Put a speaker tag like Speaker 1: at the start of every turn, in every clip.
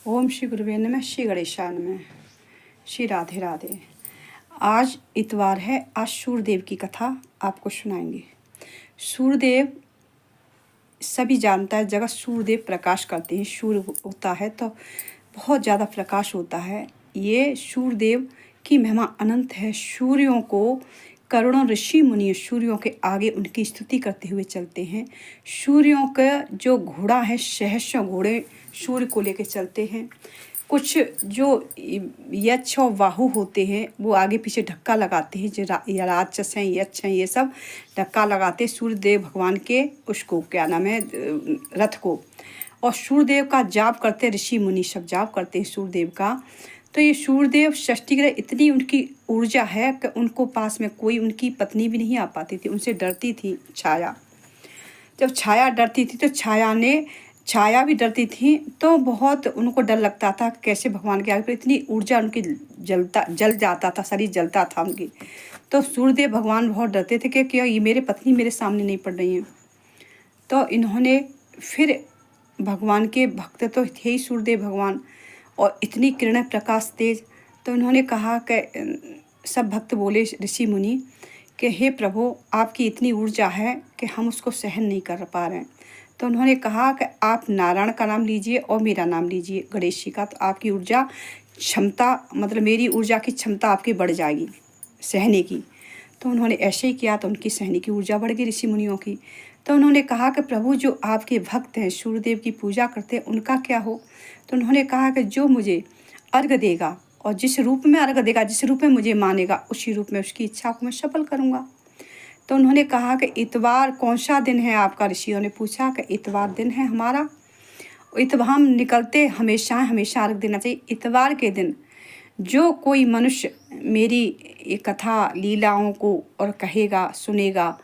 Speaker 1: ओम श्री गुरुवे नमः, श्री गणेशाय नमः, श्री राधे राधे। आज इतवार है। आज सूर्यदेव की कथा आपको सुनाएंगे। सूर्यदेव सभी जानता है, जगत सूर्यदेव प्रकाश करते हैं। सूर्य होता है तो बहुत ज़्यादा प्रकाश होता है। ये सूर्यदेव की महिमा अनंत है। सूर्यों को करोड़ों ऋषि मुनि सूर्यों के आगे उनकी स्तुति करते हुए चलते हैं। सूर्यों का जो घोड़ा है, सहस्रों घोड़े सूर्य को लेकर चलते हैं। कुछ जो यक्ष और वाहु होते हैं वो आगे पीछे धक्का लगाते हैं। जो राक्षस हैं, यक्ष हैं, ये सब धक्का लगाते सूर्यदेव भगवान के उसको क्या नाम है, रथ को। और सूर्यदेव का जाप करते ऋषि मुनि, सब जाप करते हैं सूर्यदेव का। तो ये सूर्यदेव षष्ठी ग्रह, इतनी उनकी ऊर्जा है कि उनको पास में कोई उनकी पत्नी भी नहीं आ पाती थी। उनसे डरती थी छाया। जब छाया डरती थी तो छाया भी डरती थी। तो बहुत उनको डर लगता था कैसे भगवान के आगे पर इतनी ऊर्जा उनकी जल जाता था, शरीर जलता था उनकी। तो सूर्यदेव भगवान बहुत डरते थे कि क्या ये मेरे पत्नी मेरे सामने नहीं पड़ रही हैं। तो इन्होंने फिर भगवान के भक्त तो थे ही सूर्यदेव भगवान, और इतनी किरण प्रकाश तेज। तो उन्होंने कहा कि सब भक्त बोले ऋषि मुनि कि हे प्रभु, आपकी इतनी ऊर्जा है कि हम उसको सहन नहीं कर पा रहे हैं। तो उन्होंने कहा कि आप नारायण का नाम लीजिए और मेरा नाम लीजिए, गणेश जी का। तो आपकी ऊर्जा क्षमता, मतलब मेरी ऊर्जा की क्षमता आपकी बढ़ जाएगी सहने की। तो उन्होंने ऐसे ही किया तो उनकी सहने की ऊर्जा बढ़ गई ऋषि मुनियों की। तो उन्होंने कहा कि प्रभु, जो आपके भक्त हैं सूर्यदेव की पूजा करते हैं उनका क्या हो। तो उन्होंने कहा कि जो मुझे अर्घ देगा और जिस रूप में अर्घ देगा, जिस रूप में मुझे मानेगा, उसी रूप में उसकी इच्छा को मैं सफल करूँगा। तो उन्होंने कहा कि इतवार कौन सा दिन है आपका। ऋषियों ने पूछा कि इतवार दिन है हमारा। इतवार हम निकलते हमेशा अर्घ देना चाहिए। इतवार के दिन जो कोई मनुष्य मेरी ये कथा लीलाओं को और कहेगा, सुनेगा,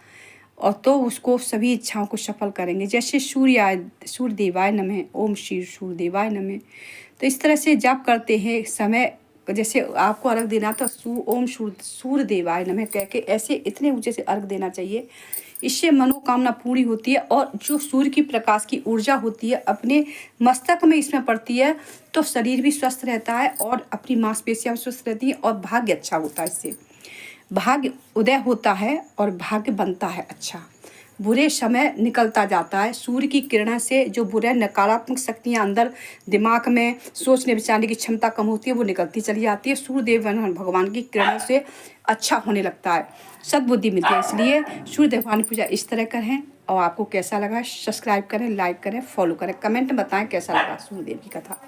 Speaker 1: और तो उसको सभी इच्छाओं को सफल करेंगे। जैसे सूर्यदेवाय नमः, ओम श्री सूर्यदेवाय नमः। तो इस तरह से जप करते हैं समय। जैसे आपको अर्घ देना तो ओम सूर्यदेवाय नमः कह के ऐसे इतने ऊंचे से अर्घ देना चाहिए। इससे मनोकामना पूरी होती है, और जो सूर्य की प्रकाश की ऊर्जा होती है अपने मस्तक में इसमें पड़ती है, तो शरीर भी स्वस्थ रहता है और अपनी मांसपेशियां स्वस्थ रहती है और भाग्य अच्छा होता है। इससे भाग्य उदय होता है और भाग्य बनता है अच्छा। बुरे समय निकलता जाता है। सूर्य की किरण से जो बुरे नकारात्मक शक्तियाँ अंदर दिमाग में सोचने विचारने की क्षमता कम होती है, वो निकलती चली जाती है। सूर्यदेव भगवान की किरणों से अच्छा होने लगता है, सद्बुद्धि मिलती है। इसलिए सूर्यदेव भगवान की पूजा इस तरह करें। और आपको कैसा लगा सब्सक्राइब करें, लाइक करें, फॉलो करें, कमेंट में बताएं कैसा लगा सूर्यदेव की कथा।